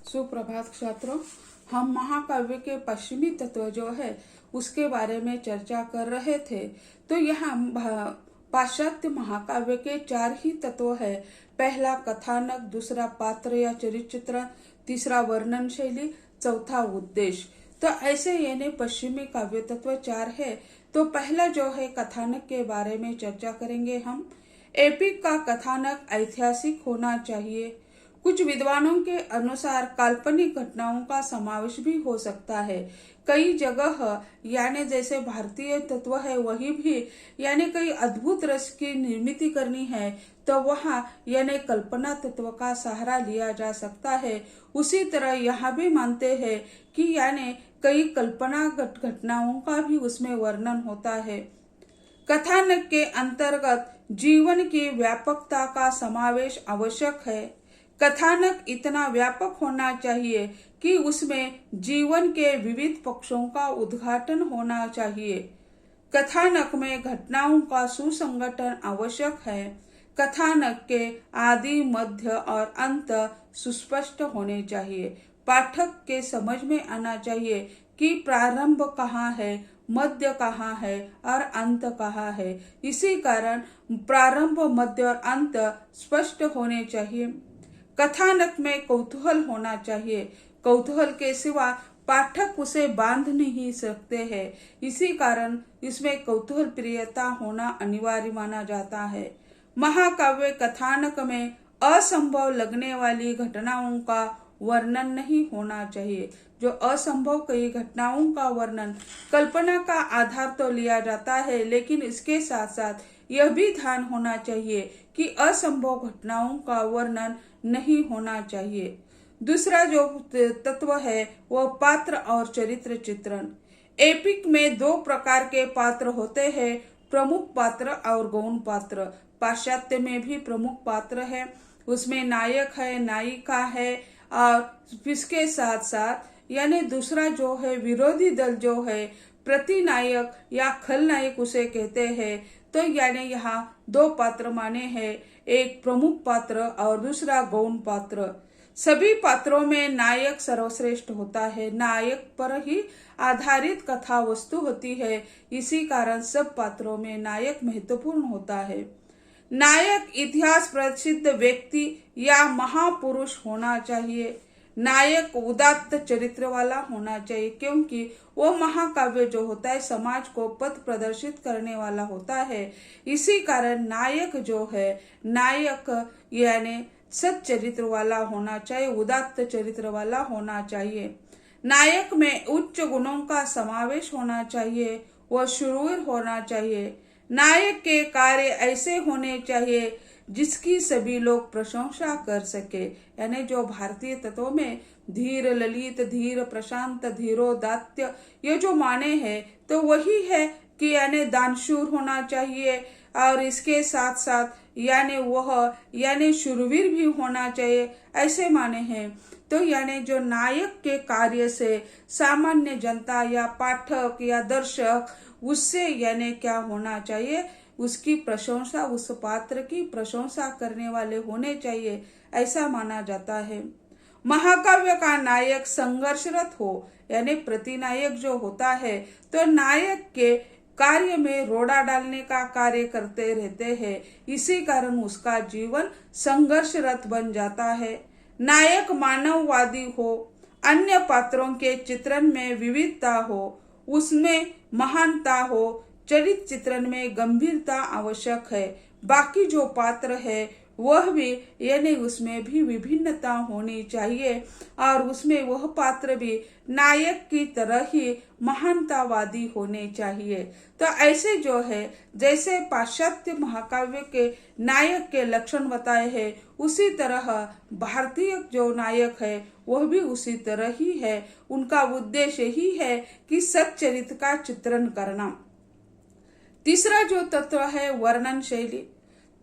सुप्रभात छात्रों। हम महाकाव्य के पश्चिमी तत्व जो है उसके बारे में चर्चा कर रहे थे। तो यहाँ पाश्चात्य महाकाव्य के 4 ही तत्व है। पहला कथानक, दूसरा पात्र या चरित्र चित्रण, तीसरा वर्णन शैली, चौथा उद्देश्य। तो ऐसे यानी पश्चिमी काव्य तत्व 4 है। तो पहला जो है कथानक के बारे में चर्चा करेंगे हम। एपिक का कथानक ऐतिहासिक होना चाहिए। कुछ विद्वानों के अनुसार काल्पनिक घटनाओं का समावेश भी हो सकता है। कई जगह यानी जैसे भारतीय तत्व है वही भी यानी कई अद्भुत रस की निर्मित करनी है तो वहाँ यानी कल्पना तत्व का सहारा लिया जा सकता है। उसी तरह यहाँ भी मानते हैं कि यानी कई कल्पना घटनाओं का भी उसमें वर्णन होता है। कथानक के अंतर्गत जीवन की व्यापकता का समावेश आवश्यक है। कथानक इतना व्यापक होना चाहिए कि उसमें जीवन के विविध पक्षों का उद्घाटन होना चाहिए। कथानक में घटनाओं का सुसंगठन आवश्यक है। कथानक के आदि, मध्य और अंत सुस्पष्ट होने चाहिए। पाठक के समझ में आना चाहिए कि प्रारंभ कहाँ है, मध्य कहाँ है और अंत कहाँ है। इसी कारण प्रारंभ, मध्य और अंत स्पष्ट होने चाहिए। कथानक में कौतूहल होना चाहिए। कौतूहल के सिवा पाठक उसे बांध नहीं सकते हैं। इसी कारण इसमें कौतूहल प्रियता होना अनिवार्य माना जाता है। महाकाव्य कथानक में असंभव लगने वाली घटनाओं का वर्णन नहीं होना चाहिए। जो असंभव कई घटनाओं का वर्णन कल्पना का आधार तो लिया जाता है, लेकिन इसके साथ साथ यह भी ध्यान होना चाहिए कि असंभव घटनाओं का वर्णन नहीं होना चाहिए। दूसरा जो तत्व है वह पात्र और चरित्र चित्रण। एपिक में 2 प्रकार के पात्र होते हैं, प्रमुख पात्र और गौण पात्र। पाश्चात्य में भी प्रमुख पात्र है, उसमें नायक है, नायिका है और इसके साथ साथ यानी दूसरा जो है विरोधी दल जो है प्रतिनायक या खलनायक उसे कहते हैं। तो यानी यहाँ 2 पात्र माने हैं, एक प्रमुख पात्र और दूसरा गौण पात्र। सभी पात्रों में नायक सर्वश्रेष्ठ होता है। नायक पर ही आधारित कथा वस्तु होती है। इसी कारण सब पात्रों में नायक महत्वपूर्ण होता है। नायक इतिहास प्रसिद्ध व्यक्ति या महापुरुष होना चाहिए। नायक उदात्त चरित्र वाला होना चाहिए, क्योंकि वो महाकाव्य जो होता है समाज को पथ प्रदर्शित करने वाला होता है। इसी कारण नायक जो है नायक यानी सत चरित्र वाला होना चाहिए, उदात्त चरित्र वाला होना चाहिए। नायक में उच्च गुणों का समावेश होना चाहिए, वह शूरवीर होना चाहिए। नायक के कार्य ऐसे होने चाहिए जिसकी सभी लोग प्रशंसा कर सके। यानी जो भारतीय तत्वों में धीर, ललित, धीर, प्रशांत, धीरोदात्य ये जो माने हैं तो वही है कि यानी दानशूर होना चाहिए और इसके साथ साथ यानी वह यानी शूरवीर भी होना चाहिए, ऐसे माने हैं। तो यानी जो नायक के कार्य से सामान्य जनता या पाठक या दर्शक उससे यानी क्या होना चाहिए, उसकी प्रशंसा, उस पात्र की प्रशंसा करने वाले होने चाहिए, ऐसा माना जाता है। महाकाव्य का नायक संघर्षरत हो यानी प्रतिनायक जो होता है तो नायक के कार्य में रोड़ा डालने का कार्य करते रहते हैं। इसी कारण उसका जीवन संघर्षरत बन जाता है। नायक मानववादी हो, अन्य पात्रों के चित्रण में विविधता हो, उसमें महानता हो, चरित्र चित्रण में गंभीरता आवश्यक है। बाकी जो पात्र है वह भी यानी उसमें भी विभिन्नता होनी चाहिए और उसमें वह पात्र भी नायक की तरह ही महानतावादी होने चाहिए। तो ऐसे जो है जैसे पाश्चात्य महाकाव्य के नायक के लक्षण बताए हैं, उसी तरह भारतीय जो नायक है वह भी उसी तरह ही है। उनका उद्देश्य ही है कि सच्चरित्र का चित्रण करना। तीसरा जो तत्व है वर्णन शैली।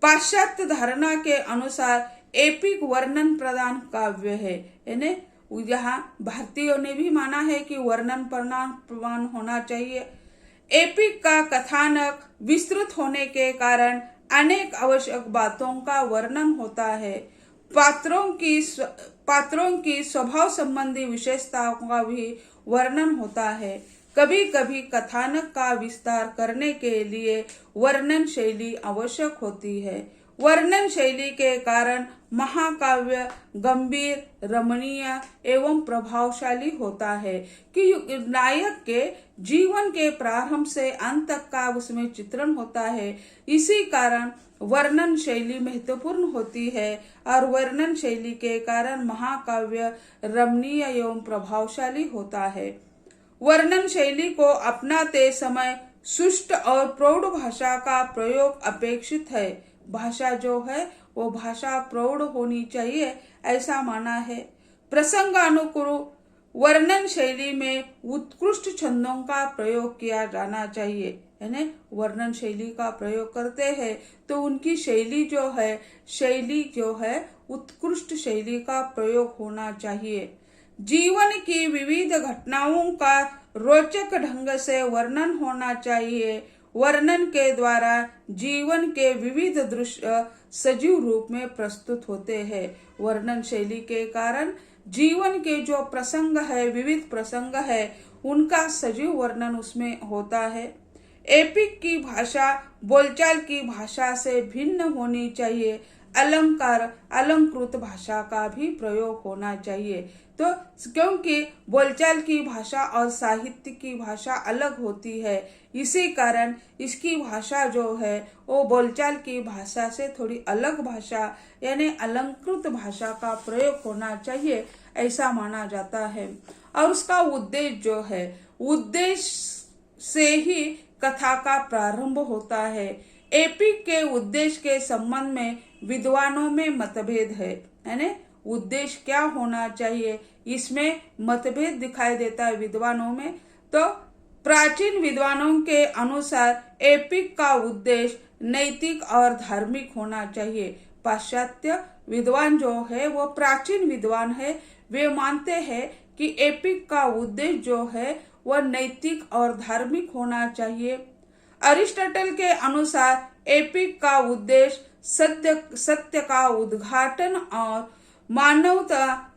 पाश्चात्य धारणा के अनुसार एपिक वर्णन प्रधान काव्य है। यानी यहाँ भारतीयों ने भी माना है कि वर्णन प्रधान होना चाहिए। एपिक का कथानक विस्तृत होने के कारण अनेक आवश्यक बातों का वर्णन होता है। पात्रों की स्वभाव संबंधी विशेषताओं का भी वर्णन होता है। कभी कभी कथानक का विस्तार करने के लिए वर्णन शैली आवश्यक होती है। वर्णन शैली के कारण महाकाव्य गंभीर, रमणीय एवं प्रभावशाली होता है कि नायक के जीवन के प्रारंभ से अंत तक का उसमें चित्रण होता है। इसी कारण वर्णन शैली महत्वपूर्ण होती है और वर्णन शैली के कारण महाकाव्य रमणीय एवं प्रभावशाली होता है। वर्णन शैली को अपनाते समय सुष्ट और प्रौढ़ भाषा का प्रयोग अपेक्षित है। भाषा जो है वो भाषा प्रौढ़ होनी चाहिए, ऐसा माना है। प्रसंगानुकूल वर्णन शैली में उत्कृष्ट छंदों का प्रयोग किया जाना चाहिए। यानी वर्णन शैली का प्रयोग करते हैं तो उनकी शैली जो है उत्कृष्ट शैली का प्रयोग होना चाहिए। जीवन की विविध घटनाओं का रोचक ढंग से वर्णन होना चाहिए। वर्णन के द्वारा जीवन के विविध दृश्य सजीव रूप में प्रस्तुत होते हैं। वर्णन शैली के कारण जीवन के जो प्रसंग है, विविध प्रसंग है, उनका सजीव वर्णन उसमें होता है। एपिक की भाषा बोलचाल की भाषा से भिन्न होनी चाहिए। अलंकृत भाषा का भी प्रयोग होना चाहिए। तो क्योंकि बोलचाल की भाषा और साहित्य की भाषा अलग होती है, इसी कारण इसकी भाषा जो है वो बोलचाल की भाषा से थोड़ी अलग भाषा यानी अलंकृत भाषा का प्रयोग होना चाहिए, ऐसा माना जाता है। और उसका उद्देश्य जो है, उद्देश्य से ही कथा का प्रारंभ होता है। एपिक के उद्देश्य के संबंध में विद्वानों में मतभेद है। यानी उद्देश्य क्या होना चाहिए, इसमें मतभेद दिखाई देता है विद्वानों में। तो प्राचीन विद्वानों के अनुसार एपिक का उद्देश्य नैतिक और धार्मिक होना चाहिए। पाश्चात्य विद्वान जो है वो प्राचीन विद्वान है, वे मानते हैं कि एपिक का उद्देश्य जो है वह नैतिक और धार्मिक होना चाहिए। अरिस्टोटल के अनुसार एपिक का उद्देश्य सत्य का उद्घाटन और मानवता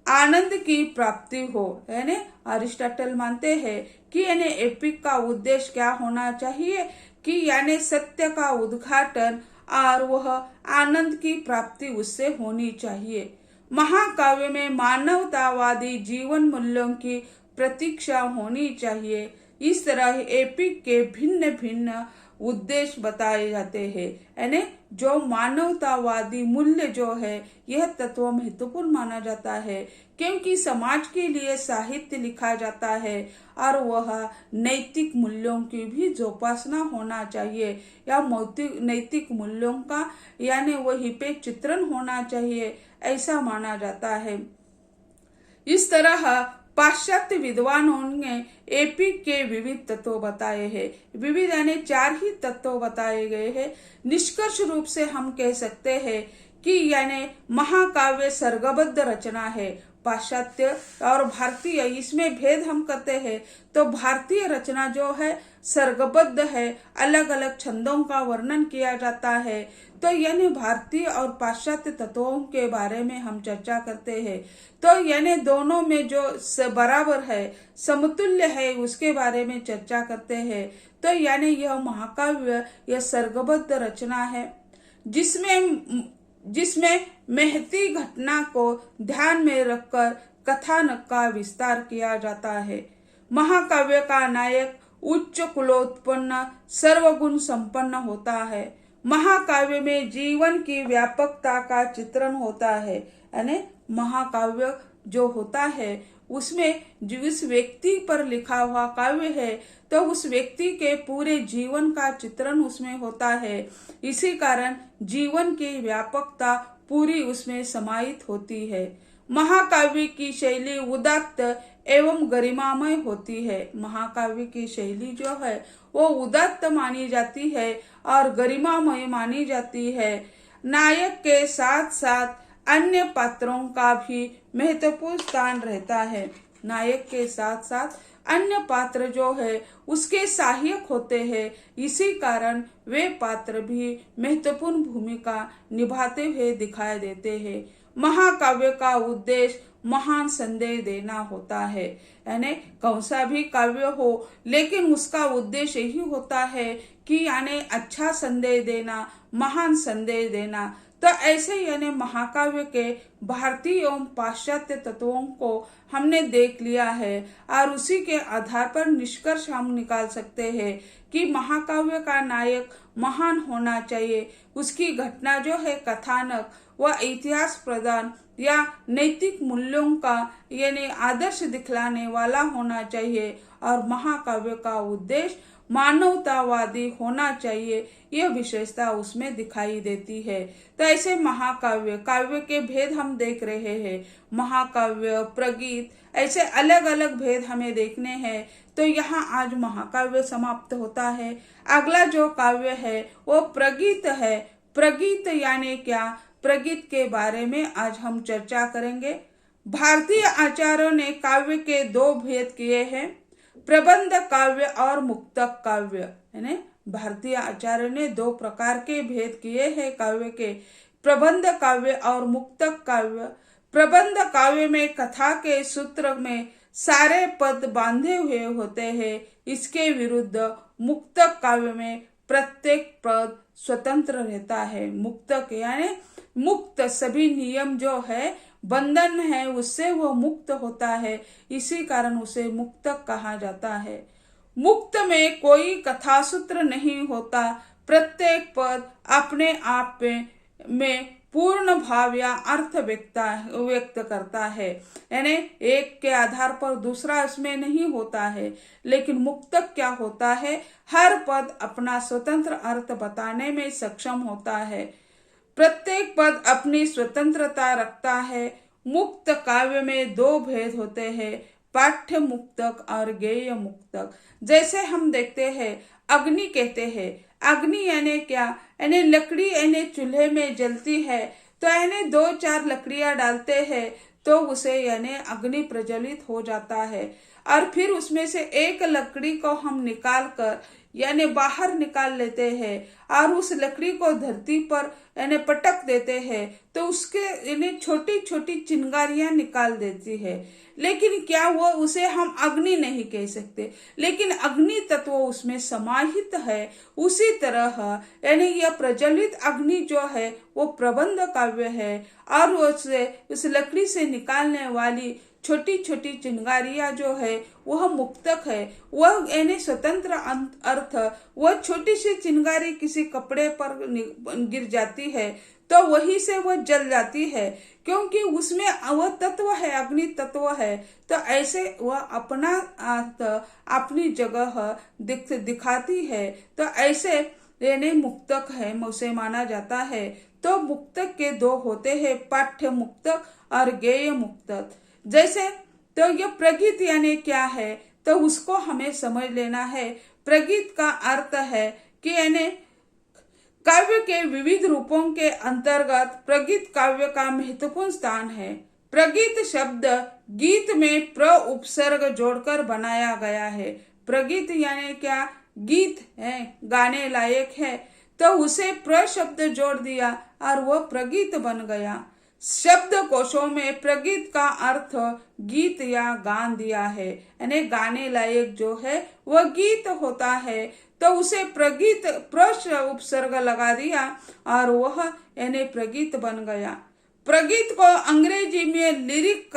आनंद की प्राप्ति हो। यानी अरिस्टोटल मानते हैं कि यानी एपिक का उद्देश्य क्या होना चाहिए कि यानी सत्य का उद्घाटन और वह आनंद की प्राप्ति उससे होनी चाहिए। महाकाव्य में मानवतावादी जीवन मूल्यों की प्रतीक्षा होनी चाहिए। इस तरह एपिक के भिन्न भिन्न उद्देश्य बताए जाते हैं। यानी जो मानवतावादी मूल्य जो है यह तत्व महत्वपूर्ण माना जाता है, क्योंकि समाज के लिए साहित्य लिखा जाता है और वह नैतिक मूल्यों की भी जोपासना होना चाहिए या नैतिक मूल्यों का यानी वही पे चित्रण होना चाहिए, ऐसा माना जाता है। इस तरह पाश्चात्य विद्वानों ने एपिक के विविध तत्व बताए हैं। विविध यानी 4 ही तत्व बताए गए हैं। निष्कर्ष रूप से हम कह सकते हैं कि यानी महाकाव्य सर्गबद्ध रचना है। पाश्चात्य और भारतीय इसमें भेद हम करते हैं तो भारतीय रचना जो है सर्गबद्ध है, अलग अलग छंदों का वर्णन किया जाता है। तो यानी भारतीय और पाश्चात्य तत्वों के बारे में हम चर्चा करते हैं। तो यानी दोनों में जो बराबर है, समतुल्य है, उसके बारे में चर्चा करते हैं। तो यानी यह महाकाव्य यह सर्गबद्ध रचना है जिसमें महती घटना को ध्यान में रखकर कथानक का विस्तार किया जाता है। महाकाव्य का नायक उच्च कुलोत्पन्न सर्वगुण संपन्न होता है। महाकाव्य में जीवन की व्यापकता का चित्रण होता है। यानी महाकाव्य जो होता है उसमें जिस व्यक्ति पर लिखा हुआ काव्य है तो उस व्यक्ति के पूरे जीवन का चित्रण उसमें होता है। इसी कारण जीवन की व्यापकता पूरी उसमें समाहित होती है। महाकाव्य की शैली उदात्त एवं गरिमामय होती है। महाकाव्य की शैली जो है वो उदात्त मानी जाती है और गरिमामय मानी जाती है। नायक के साथ साथ अन्य पात्रों का भी महत्वपूर्ण स्थान रहता है। नायक के साथ साथ अन्य पात्र जो है उसके सहायक होते हैं। इसी कारण वे पात्र भी महत्वपूर्ण भूमिका निभाते हुए दिखाई देते हैं। महाकाव्य का उद्देश्य महान संदेश देना होता है, यानी कौन सा भी काव्य हो लेकिन उसका उद्देश्य यही होता है कि यानी अच्छा संदेश देना, महान संदेश देना। तो ऐसे यानी महाकाव्य के भारतीय एवं पाश्चात्य तत्वों को हमने देख लिया है और उसी के आधार पर निष्कर्ष हम निकाल सकते हैं कि महाकाव्य का नायक महान होना चाहिए। उसकी घटना जो है कथानक व इतिहास प्रदान या नैतिक मूल्यों का यानी आदर्श दिखलाने वाला होना चाहिए और महाकाव्य का उद्देश्य मानवतावादी होना चाहिए। यह विशेषता उसमें दिखाई देती है। तो ऐसे महाकाव्य काव्य के भेद हम देख रहे हैं, महाकाव्य, प्रगीत, ऐसे अलग अलग भेद हमें देखने हैं। तो यहाँ आज महाकाव्य समाप्त होता है। अगला जो काव्य है वो प्रगीत है। प्रगीत यानी क्या, प्रगीत के बारे में आज हम चर्चा करेंगे। भारतीय आचार्यों ने काव्य के दो भेद किए हैं, प्रबंध काव्य और मुक्तक काव्य। यानी भारतीय आचार्य ने दो प्रकार के भेद किए हैं काव्य के, प्रबंध काव्य और मुक्तक काव्य। प्रबंध काव्य में कथा के सूत्र में सारे पद बांधे हुए होते हैं। इसके विरुद्ध मुक्तक काव्य में प्रत्येक पद स्वतंत्र रहता है। मुक्तक यानी मुक्त, सभी नियम जो है बंधन है उससे वो मुक्त होता है, इसी कारण उसे मुक्तक कहा जाता है। मुक्त में कोई कथा सूत्र नहीं होता, प्रत्येक पद अपने आप में पूर्ण भाव या अर्थ व्यक्त करता है, यानी एक के आधार पर दूसरा इसमें नहीं होता है। लेकिन मुक्तक क्या होता है, हर पद अपना स्वतंत्र अर्थ बताने में सक्षम होता है, प्रत्येक पद अपनी स्वतंत्रता रखता है। मुक्त काव्य में दो भेद होते हैं, पाठ्य मुक्तक और गेय मुक्तक। जैसे हम देखते हैं अग्नि कहते हैं, अग्नि यानी क्या, यानी लकड़ी यानी चूल्हे में जलती है तो यानी 2-4 लकड़ियां डालते हैं तो उसे यानी अग्नि प्रज्वलित हो जाता है और फिर उसमें से एक लकड़ी को हम निकाल कर यानी बाहर निकाल लेते हैं और उस लकड़ी को धरती पर यानी पटक देते हैं तो उसके यानी छोटी छोटी चिंगारियां निकाल देती है। लेकिन क्या वो उसे हम अग्नि नहीं कह सकते, लेकिन अग्नि तत्व उसमें समाहित है। उसी तरह यानी यह प्रज्वलित अग्नि जो है वो प्रबंध काव्य है और उस लकड़ी से निकालने वाली छोटी छोटी चिंगारियां जो है वह मुक्तक है। वह यानी स्वतंत्र अर्थ, वह छोटी सी चिंगारी किसी कपड़े पर गिर जाती है तो वही से वह जल जाती है, क्योंकि उसमें वह तत्व है, अग्नि तत्व है। तो ऐसे वह अपना अर्थ अपनी जगह दिखाती है, तो ऐसे यानी मुक्तक है उसे माना जाता है। तो मुक्तक के दो होते हैं, पाठ्य मुक्तक और गेय मुक्तक। जैसे तो यह प्रगीत यानी क्या है, तो उसको हमें समझ लेना है। प्रगीत का अर्थ है कि यानी काव्य के विविध रूपों के अंतर्गत प्रगीत काव्य का महत्वपूर्ण स्थान है। प्रगीत शब्द गीत में प्र उपसर्ग जोड़कर बनाया गया है। प्रगीत यानी क्या, गीत है, गाने लायक है, तो उसे प्र शब्द जोड़ दिया और वह प्रगीत बन गया। शब्द कोशों में प्रगीत का अर्थ गीत या गान दिया है, यानी गाने लायक जो है वह गीत होता है, तो उसे प्रगीत प्र उपसर्ग लगा दिया और वह यानी प्रगीत बन गया। प्रगीत को अंग्रेजी में लिरिक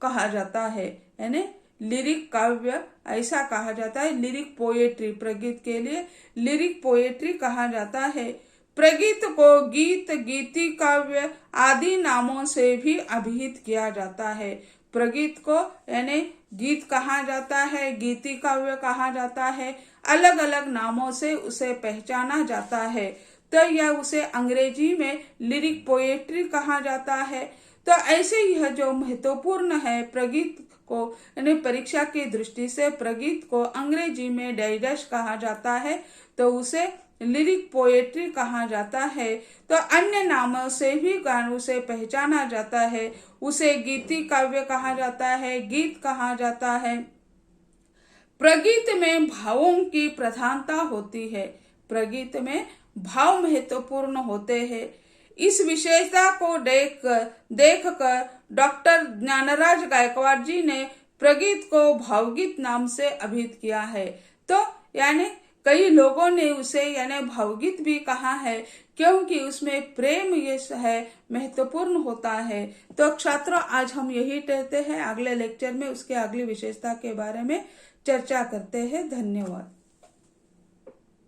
कहा जाता है, यानी लिरिक काव्य ऐसा कहा जाता है। लिरिक पोएट्री, प्रगीत के लिए लिरिक पोएट्री कहा जाता है। प्रगीत को गीत, गीति काव्य आदि नामों से भी अभिहित किया जाता है। प्रगीत को यानी गीत कहा जाता है, गीति काव्य कहा जाता है, अलग अलग नामों से उसे पहचाना जाता है। तो यह उसे अंग्रेजी में लिरिक पोएट्री कहा जाता है। तो ऐसे यह जो महत्वपूर्ण है प्रगीत को यानी परीक्षा की दृष्टि से प्रगीत को अंग्रेजी में डाइजेस्ट कहा जाता है, तो उसे लिरिक पोएट्री कहा जाता है। तो अन्य नामों से भी उसे पहचाना जाता है। उसे गीति काव्य कहा जाता है, गीत कहा जाता है। प्रगीत में भावों की प्रधानता होती है। प्रगीत में भाव महत्वपूर्ण होते हैं। इस विशेषता को देखकर डॉक्टर ज्ञानराज गायकवाड़ जी ने प्रगीत को भावगीत नाम से अभिहित किया है। तो यानी कई लोगों ने उसे यानी भावगीत भी कहा है, क्योंकि उसमें प्रेम ये है महत्वपूर्ण होता है। तो छात्रों, आज हम यही कहते हैं, अगले लेक्चर में उसके अगली विशेषता के बारे में चर्चा करते हैं। धन्यवाद।